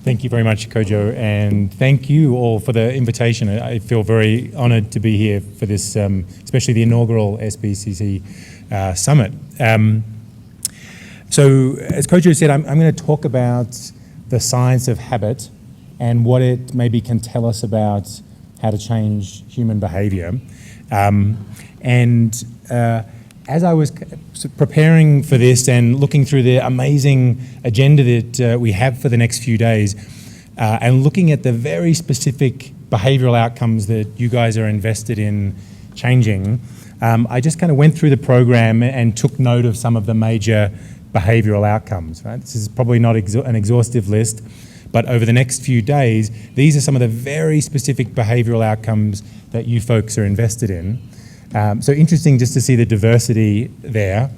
Thank you very much, Kojo, and thank you all for the invitation. I feel very honored to be here for this, especially the inaugural SBCC Summit. So, as Kojo said, I'm going to talk about the science of habit and what it maybe can tell us about how to change human behavior. As I was preparing for this and looking through the amazing agenda that we have for the next few days, and looking at the very specific behavioral outcomes that you guys are invested in changing, I just kind of went through the program and took note of some of the major behavioral outcomes. Right? This is probably not an exhaustive list, but over the next few days, these are some of the very specific behavioral outcomes that you folks are invested in. So interesting just to see the diversity there.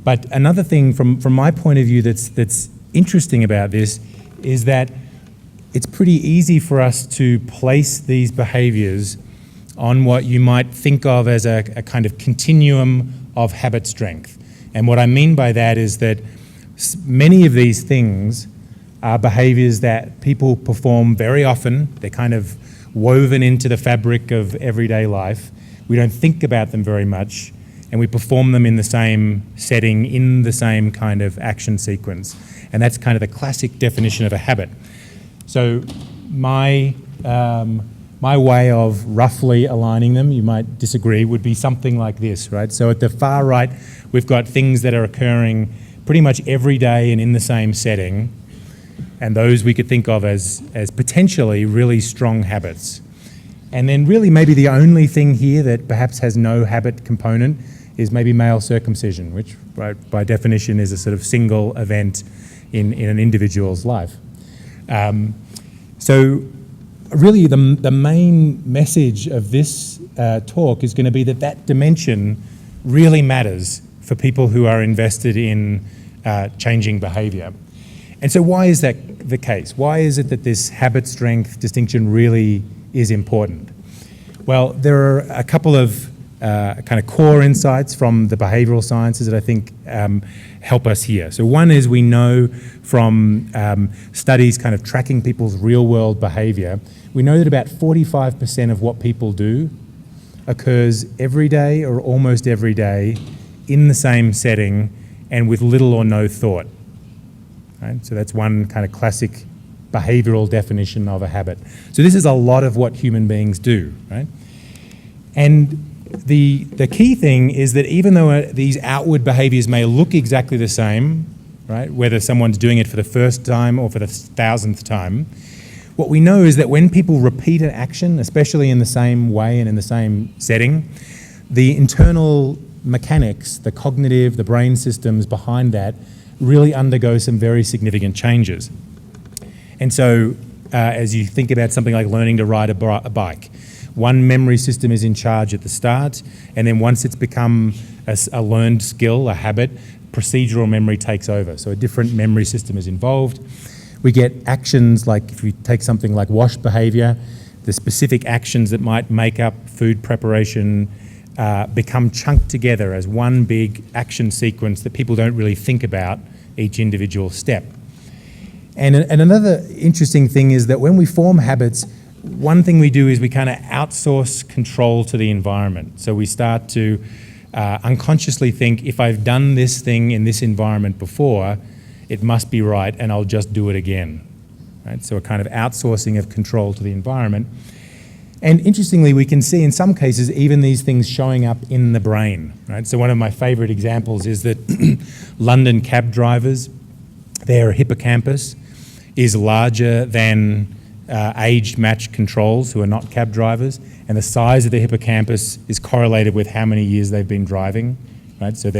But another thing from my point of view that's interesting about this is that it's pretty easy for us to place these behaviors on what you might think of as a kind of continuum of habit strength. And what I mean by that is that many of these things are behaviors that people perform very often. They're kind of woven into the fabric of everyday life. We don't think about them very much, and we perform them in the same setting, in the same kind of action sequence. And that's kind of the classic definition of a habit. So my way of roughly aligning them, you might disagree, would be something like this, right? So at the far right, we've got things that are occurring pretty much every day and in the same setting, and those we could think of as potentially really strong habits. And then really maybe the only thing here that perhaps has no habit component is maybe male circumcision, which by definition is a sort of single event in an individual's life. So really the main message of this talk is going to be that dimension really matters for people who are invested in changing behavior. And so why is that the case? Why is it that this habit strength distinction really is important? Well, there are a couple of kind of core insights from the behavioral sciences that I think help us here. So one is we know from studies kind of tracking people's real world behavior, we know that about 45% of what people do occurs every day or almost every day in the same setting and with little or no thought. Right? So that's one kind of classic behavioral definition of a habit. So this is a lot of what human beings do, right? And the key thing is that even though these outward behaviors may look exactly the same, right, whether someone's doing it for the first time or for the 1,000th time, what we know is that when people repeat an action, especially in the same way and in the same setting, the internal mechanics, the cognitive, the brain systems behind that really undergo some very significant changes. And so as you think about something like learning to ride a bike, one memory system is in charge at the start, and then once it's become a learned skill, a habit, procedural memory takes over. So a different memory system is involved. We get actions like, if we take something like wash behavior, the specific actions that might make up food preparation become chunked together as one big action sequence that people don't really think about each individual step. And another interesting thing is that when we form habits, one thing we do is we kind of outsource control to the environment. So we start to unconsciously think, if I've done this thing in this environment before, it must be right and I'll just do it again. Right? So a kind of outsourcing of control to the environment. And interestingly, we can see in some cases even these things showing up in the brain. Right? So one of my favorite examples is that London cab drivers, their hippocampus is larger than aged matched controls who are not cab drivers, and the size of the hippocampus is correlated with how many years they've been driving. Right? So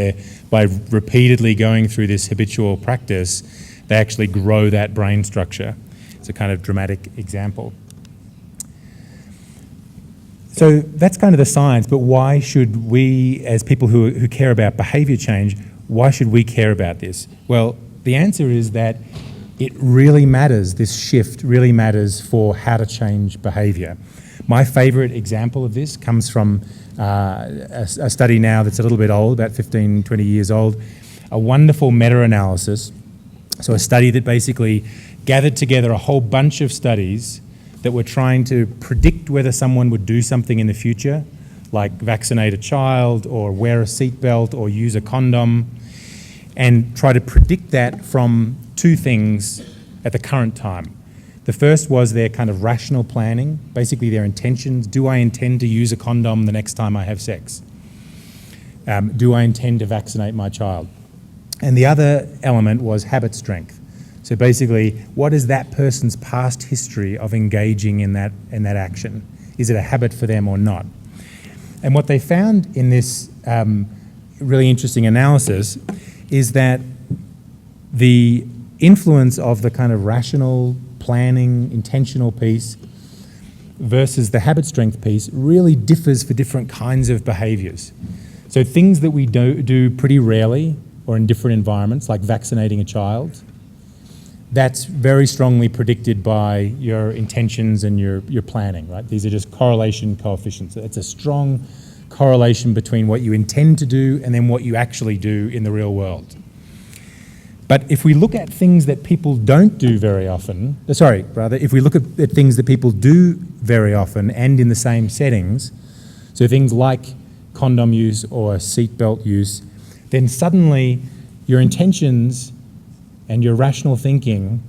by repeatedly going through this habitual practice, they actually grow that brain structure. It's a kind of dramatic example. So that's kind of the science, but why should we, as people who care about behavior change, why should we care about this? Well, the answer is that it really matters, this shift really matters for how to change behavior. My favorite example of this comes from a study now that's a little bit old, about 15, 20 years old, a wonderful meta-analysis. So a study that basically gathered together a whole bunch of studies that were trying to predict whether someone would do something in the future, like vaccinate a child or wear a seatbelt or use a condom, and try to predict that from two things at the current time. The first was their kind of rational planning, basically their intentions. Do I intend to use a condom the next time I have sex? Do I intend to vaccinate my child? And the other element was habit strength. So basically, what is that person's past history of engaging in that action? Is it a habit for them or not? And what they found in this really interesting analysis is that the influence of the kind of rational planning, intentional piece versus the habit strength piece really differs for different kinds of behaviors. So things that we do pretty rarely or in different environments, like vaccinating a child, that's very strongly predicted by your intentions and your planning, right? These are just correlation coefficients. It's a strong correlation between what you intend to do and then what you actually do in the real world. But if we look at things that people don't do very often, if we look at things that people do very often and in the same settings, so things like condom use or seatbelt use, then suddenly your intentions and your rational thinking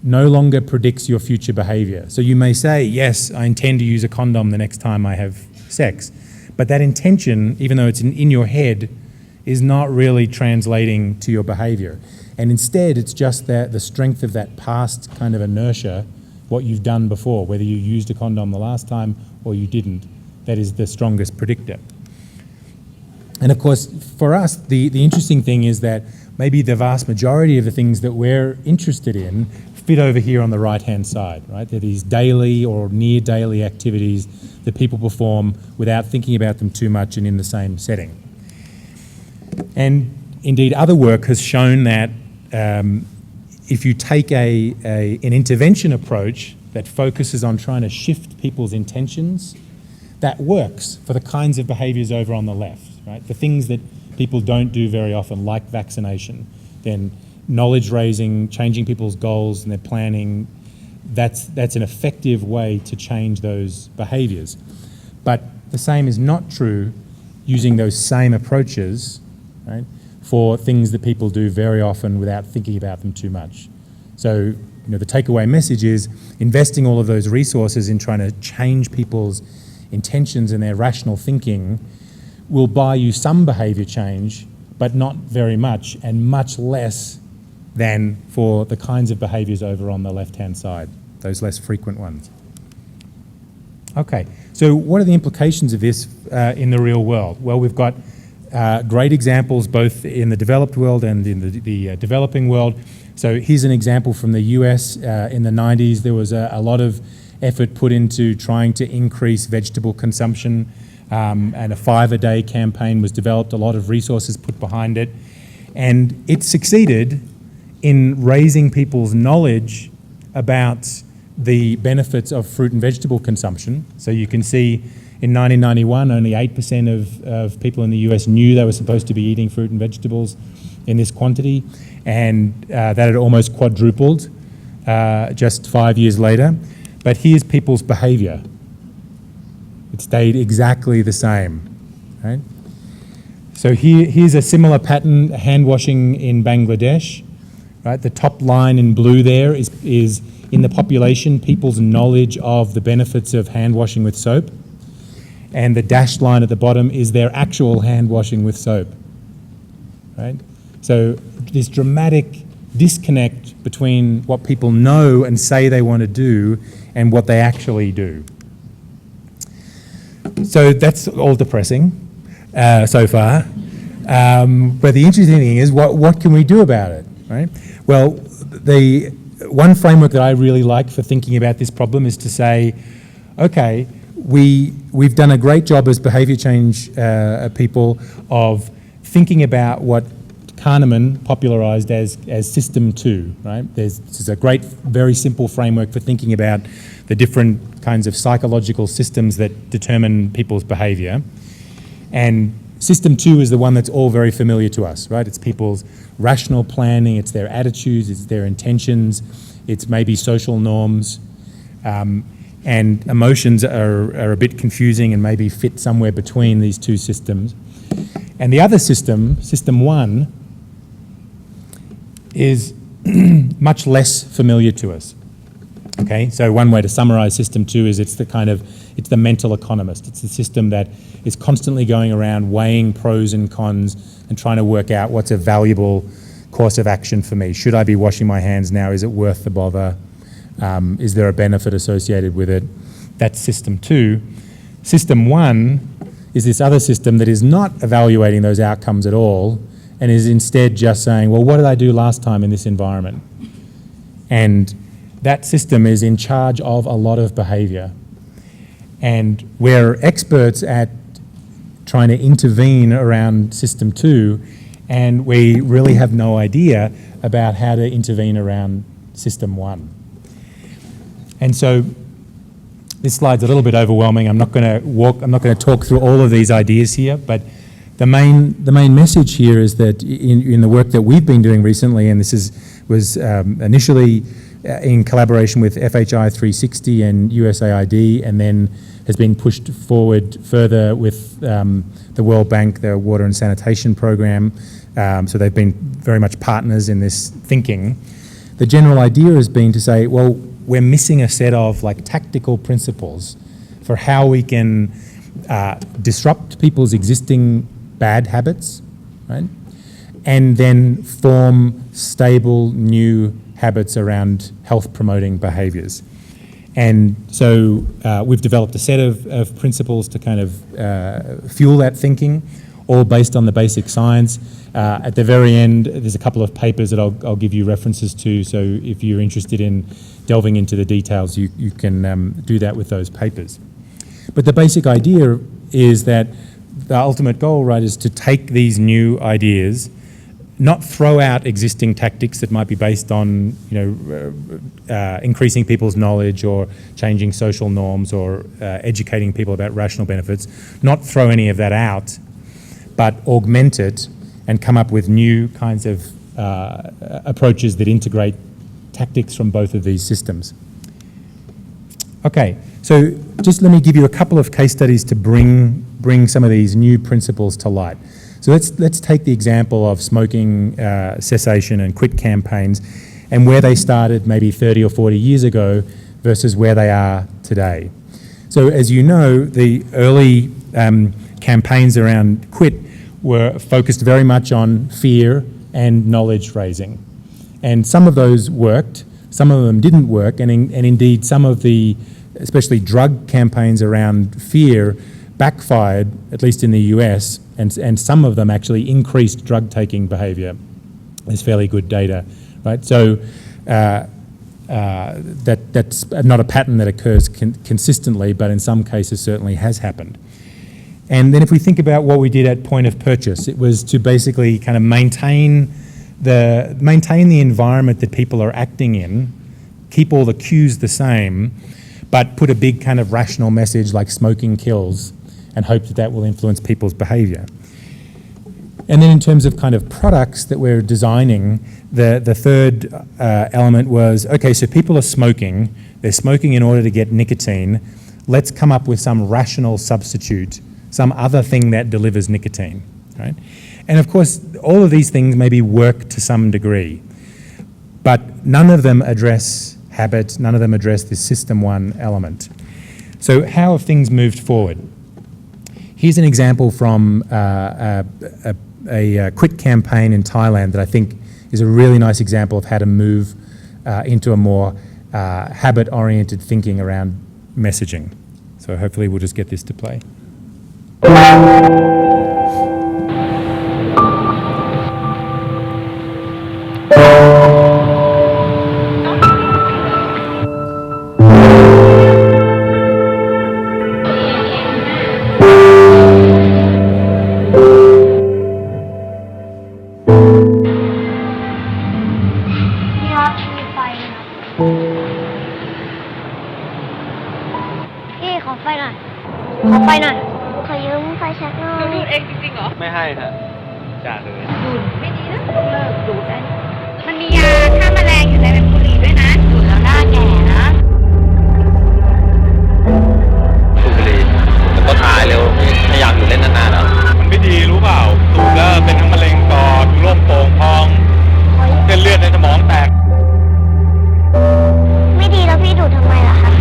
no longer predicts your future behavior. So you may say, yes, I intend to use a condom the next time I have sex, but that intention, even though it's in your head, is not really translating to your behavior. And instead, it's just that the strength of that past kind of inertia, what you've done before, whether you used a condom the last time or you didn't, that is the strongest predictor. And of course, for us, the interesting thing is that maybe the vast majority of the things that we're interested in fit over here on the right-hand side, right? They're these daily or near daily activities that people perform without thinking about them too much and in the same setting. And indeed, other work has shown that if you take an intervention approach that focuses on trying to shift people's intentions, that works for the kinds of behaviors over on the left, right? The things that people don't do very often, like vaccination, then knowledge raising, changing people's goals and their planning, that's an effective way to change those behaviors. But the same is not true using those same approaches, right, for things that people do very often without thinking about them too much. So, the takeaway message is investing all of those resources in trying to change people's intentions and their rational thinking will buy you some behavior change, but not very much, and much less than for the kinds of behaviors over on the left-hand side, those less frequent ones. Okay, so what are the implications of this in the real world? Well, we've got great examples both in the developed world and in the developing world. So here's an example from the US. In the 90s, there was a lot of effort put into trying to increase vegetable consumption, and a 5-a-day campaign was developed, a lot of resources put behind it, and it succeeded in raising people's knowledge about the benefits of fruit and vegetable consumption. So you can see in 1991, only 8% of people in the US knew they were supposed to be eating fruit and vegetables in this quantity, and that had almost quadrupled just 5 years later. But here's people's behavior. It stayed exactly the same, right? So here's a similar pattern, hand washing in Bangladesh, right? The top line in blue there is in the population, people's knowledge of the benefits of hand washing with soap. And the dashed line at the bottom is their actual hand washing with soap, right? So this dramatic disconnect between what people know and say they want to do and what they actually do. So that's all depressing so far. But the interesting thing is, what can we do about it, right? Well, the one framework that I really like for thinking about this problem is to say, okay, we've done a great job as behaviour change people of thinking about what Kahneman popularised as System 2, right? This is a great, very simple framework for thinking about the different kinds of psychological systems that determine people's behaviour. And System 2 is the one that's all very familiar to us, right? It's people's rational planning, it's their attitudes, it's their intentions, it's maybe social norms, and emotions are a bit confusing and maybe fit somewhere between these two systems. And the other system, System 1, is much less familiar to us. Okay, so one way to summarize System 2 is it's the mental economist. It's the system that is constantly going around weighing pros and cons and trying to work out what's a valuable course of action for me. Should I be washing my hands now? Is it worth the bother? Is there a benefit associated with it? That's System 2. System 1 is this other system that is not evaluating those outcomes at all and is instead just saying, well, what did I do last time in this environment? And that system is in charge of a lot of behavior. And we're experts at trying to intervene around System 2, and we really have no idea about how to intervene around System 1. And so this slide's a little bit overwhelming. I'm not going to talk through all of these ideas here, but the main message here is that in the work that we've been doing recently, and this was initially in collaboration with FHI 360 and USAID, and then has been pushed forward further with the World Bank, their Water and Sanitation Program. So they've been very much partners in this thinking. The general idea has been to say, well, we're missing a set of like tactical principles for how we can disrupt people's existing bad habits, right? And then form stable new habits around health-promoting behaviours. And so we've developed a set of principles to kind of fuel that thinking, all based on the basic science. At the very end, there's a couple of papers that I'll give you references to, so if you're interested in delving into the details, you can do that with those papers. But the basic idea is that the ultimate goal, right, is to take these new ideas, not throw out existing tactics that might be based on, increasing people's knowledge or changing social norms or educating people about rational benefits, not throw any of that out, but augment it and come up with new kinds of approaches that integrate tactics from both of these systems. Okay, so just let me give you a couple of case studies to bring some of these new principles to light. So let's take the example of smoking cessation and quit campaigns and where they started maybe 30 or 40 years ago versus where they are today. So as you know, the early campaigns around quit were focused very much on fear and knowledge raising. And some of those worked, some of them didn't work, and indeed some of the, especially drug campaigns around fear, backfired, at least in the US, and some of them actually increased drug-taking behaviour. There's fairly good data, right? So that's not a pattern that occurs consistently, but in some cases certainly has happened. And then if we think about what we did at point of purchase, it was to basically kind of maintain the environment that people are acting in, keep all the cues the same, but put a big kind of rational message like smoking kills and hope that will influence people's behaviour. And then in terms of kind of products that we're designing, the third element was, okay, so people are smoking, they're smoking in order to get nicotine, let's come up with some rational substitute, some other thing that delivers nicotine, right? And of course, all of these things maybe work to some degree, but none of them address habit, none of them address this System 1 element. So how have things moved forward? Here's an example from a quit campaign in Thailand that I think is a really nice example of how to move into a more habit-oriented thinking around messaging. So hopefully we'll just get this to play. Hey, ขอไฟหน่อย ขอยืมไฟแช็กหน่อย ดูดเองจริงๆเหรอ ไม่ให้ฮะจ่าเลย ดูดไม่ดีนะเลิกดูดได้มันมียาฆ่าแมลงอยู่ในใบบุหรี่ด้วยนะดูดแล้วหน้าแก่นะ สูบบุหรี่แล้วก็ตายเร็วไม่อยากอยู่เล่นนานๆแล้ว มันไม่ดีรู้เปล่าสูบแล้วเป็นทั้งมะเร็งปอดโรคโป่งพองเส้นเลือดในสมองแตก ไม่ดีแล้วพี่ดูดทำไมล่ะคะ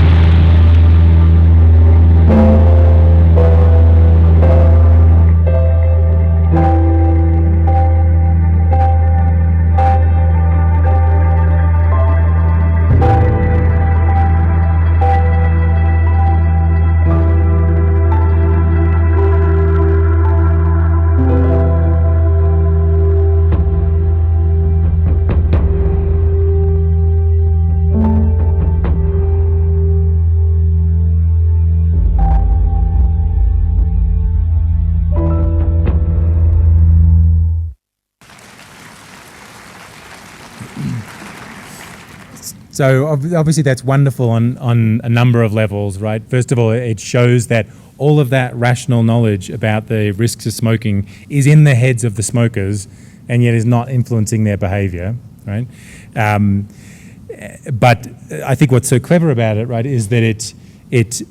So obviously that's wonderful on a number of levels, right? First of all, it shows that all of that rational knowledge about the risks of smoking is in the heads of the smokers and yet is not influencing their behavior, right? But I think what's so clever about it, right, is that it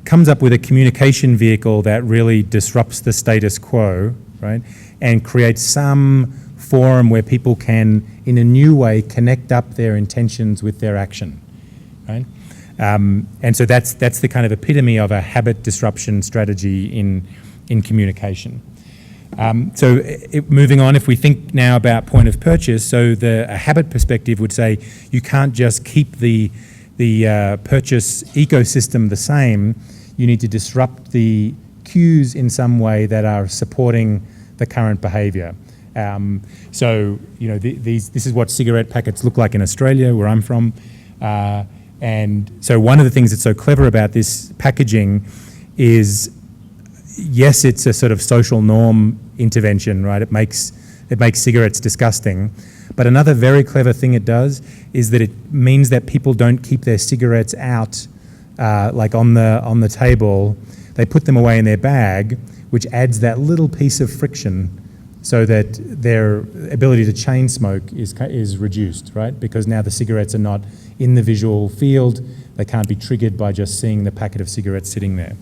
comes up with a communication vehicle that really disrupts the status quo, right, and creates some forum where people can, in a new way, connect up their intentions with their action, right? And so that's the kind of epitome of a habit disruption strategy in communication. Moving on, if we think now about point of purchase, so a habit perspective would say you can't just keep the purchase ecosystem the same. You need to disrupt the cues in some way that are supporting the current behaviour. This is what cigarette packets look like in Australia, where I'm from. And so one of the things that's so clever about this packaging is, yes, it's a sort of social norm intervention, right? It makes cigarettes disgusting. But another very clever thing it does is that it means that people don't keep their cigarettes out like on the table. They put them away in their bag, which adds that little piece of friction so that their ability to chain smoke is reduced, right? Because now the cigarettes are not in the visual field. They can't be triggered by just seeing the packet of cigarettes sitting there.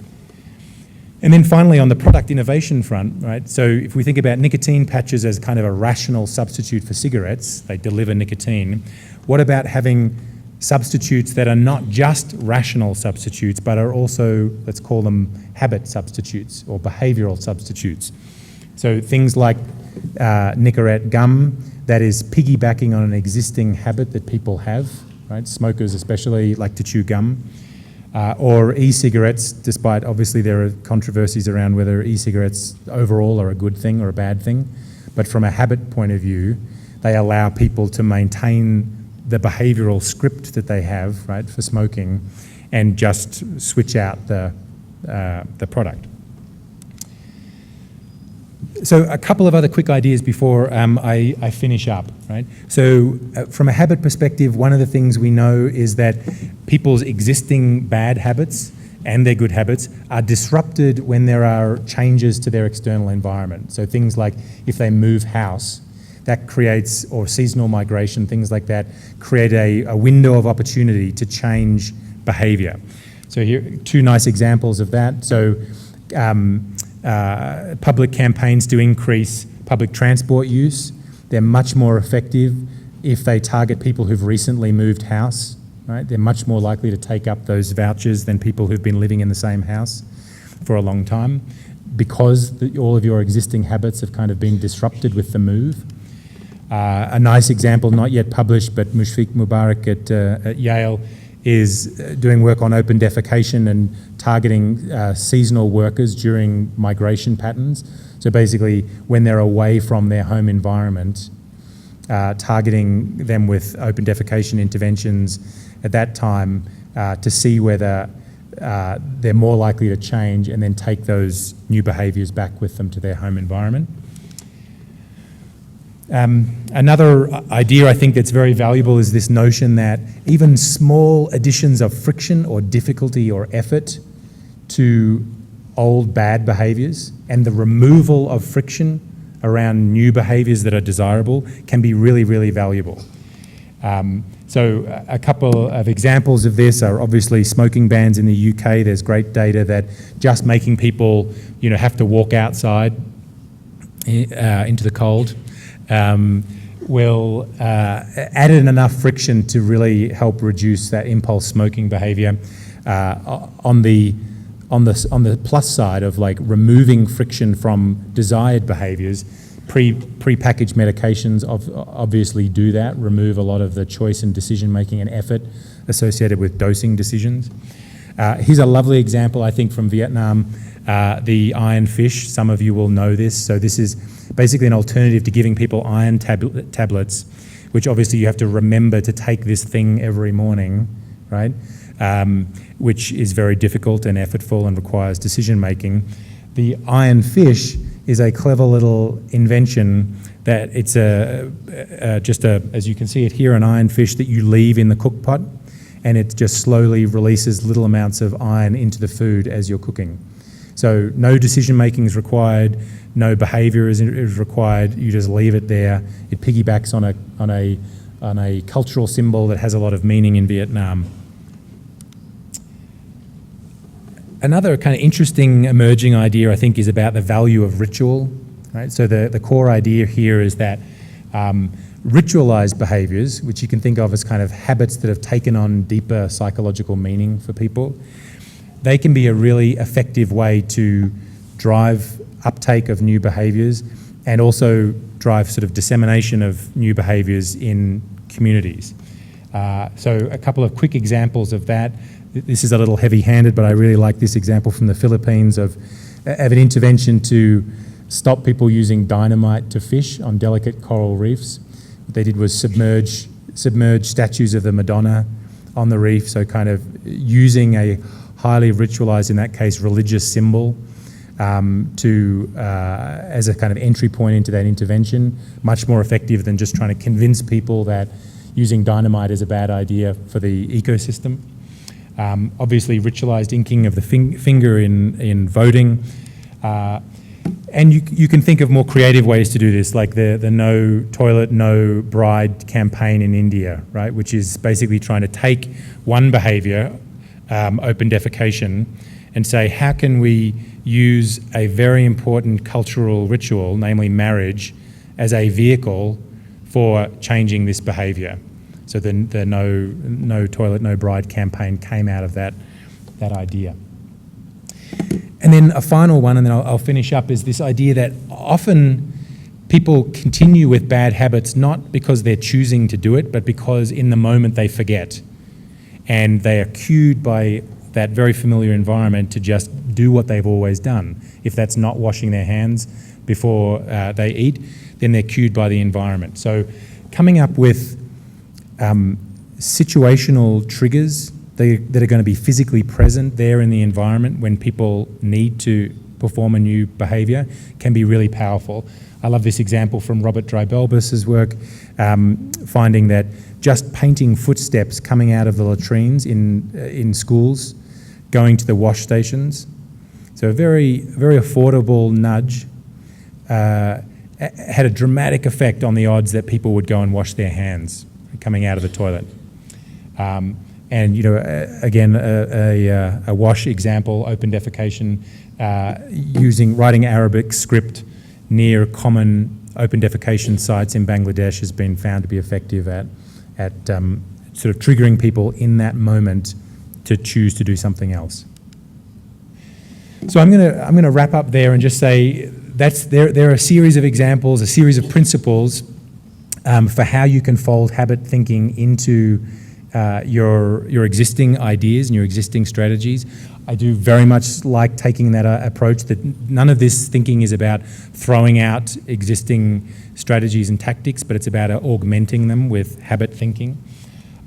And then finally, on the product innovation front, right? So if we think about nicotine patches as kind of a rational substitute for cigarettes, they deliver nicotine. What about having substitutes that are not just rational substitutes, but are also, let's call them habit substitutes or behavioural substitutes? So things like Nicorette gum that is piggybacking on an existing habit that people have, right? Smokers especially like to chew gum. Or e-cigarettes, despite obviously there are controversies around whether e-cigarettes overall are a good thing or a bad thing. But from a habit point of view, they allow people to maintain the behavioural script that they have, right, for smoking and just switch out the product. So a couple of other quick ideas before I finish up, right? So from a habit perspective, one of the things we know is that people's existing bad habits and their good habits are disrupted when there are changes to their external environment. So things like if they move house, that creates, or seasonal migration, things like that, create a window of opportunity to change behaviour. So here, two nice examples of that. So public campaigns to increase public transport use. They're much more effective if they target people who've recently moved house, right? They're much more likely to take up those vouchers than people who've been living in the same house for a long time because all of your existing habits have kind of been disrupted with the move. A nice example, not yet published, but Mushfiq Mubarak at Yale is doing work on open defecation and targeting seasonal workers during migration patterns. So basically, when they're away from their home environment, targeting them with open defecation interventions at that time to see whether they're more likely to change and then take those new behaviours back with them to their home environment. Another idea I think that's very valuable is this notion that even small additions of friction or difficulty or effort to old bad behaviours and the removal of friction around new behaviours that are desirable can be really, really valuable. So a couple of examples of this are obviously smoking bans in the UK. There's great data that just making people, have to walk outside into the cold will add in enough friction to really help reduce that impulse smoking behaviour. On the plus side of like removing friction from desired behaviours, pre-packaged medications obviously do that, remove a lot of the choice and decision making and effort associated with dosing decisions. Here's a lovely example, I think, from Vietnam, the iron fish. Some of you will know this. So this is basically an alternative to giving people iron tablets, which obviously you have to remember to take this thing every morning, right? Which is very difficult and effortful and requires decision making. The iron fish is a clever little invention that it's as you can see it here, an iron fish that you leave in the cook pot, and it just slowly releases little amounts of iron into the food as you're cooking. So no decision making is required, no behaviour is required. You just leave it there. It piggybacks on a cultural symbol that has a lot of meaning in Vietnam. Another kind of interesting emerging idea, I think, is about the value of ritual. Right? So the core idea here is that ritualized behaviors, which you can think of as kind of habits that have taken on deeper psychological meaning for people, they can be a really effective way to drive uptake of new behaviors and also drive sort of dissemination of new behaviors in communities. So a couple of quick examples of that. This is a little heavy-handed, but I really like this example from the Philippines of an intervention to stop people using dynamite to fish on delicate coral reefs. What they did was submerge statues of the Madonna on the reef, so kind of using a highly ritualized, in that case, religious symbol as a kind of entry point into that intervention, much more effective than just trying to convince people that using dynamite is a bad idea for the ecosystem. Obviously, ritualized inking of the finger in voting. And you can think of more creative ways to do this, like the No Toilet, No Bride campaign in India, right? Which is basically trying to take one behavior, open defecation, and say, how can we use a very important cultural ritual, namely marriage, as a vehicle for changing this behavior? So the No Toilet, No Bride campaign came out of that idea. And then a final one, and then I'll finish up, is this idea that often people continue with bad habits not because they're choosing to do it, but because in the moment they forget. And they are cued by that very familiar environment to just do what they've always done. If that's not washing their hands before they eat, then they're cued by the environment. So coming up with situational triggers that are going to be physically present there in the environment when people need to perform a new behaviour can be really powerful. I love this example from Robert Dreibelbus's work, finding that just painting footsteps coming out of the latrines in schools, going to the wash stations, so a very, very affordable nudge, had a dramatic effect on the odds that people would go and wash their hands coming out of the toilet. And again, a wash example, open defecation, writing Arabic script near common open defecation sites in Bangladesh has been found to be effective at sort of triggering people in that moment to choose to do something else. So I'm going to wrap up there and just say there are a series of examples, a series of principles for how you can fold habit thinking into your existing ideas and your existing strategies. I do very much like taking that approach that none of this thinking is about throwing out existing strategies and tactics, but it's about augmenting them with habit thinking.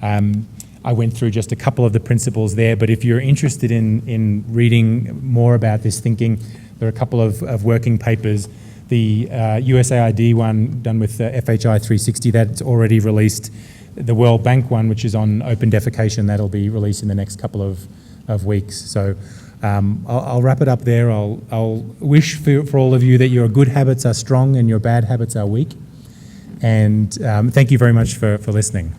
I went through just a couple of the principles there, but if you're interested in reading more about this thinking, there are a couple of working papers. The USAID one done with FHI 360, that's already released. The World Bank one, which is on open defecation, that'll be released in the next couple of weeks. So I'll wrap it up there. I'll wish for all of you that your good habits are strong and your bad habits are weak. And thank you very much for listening.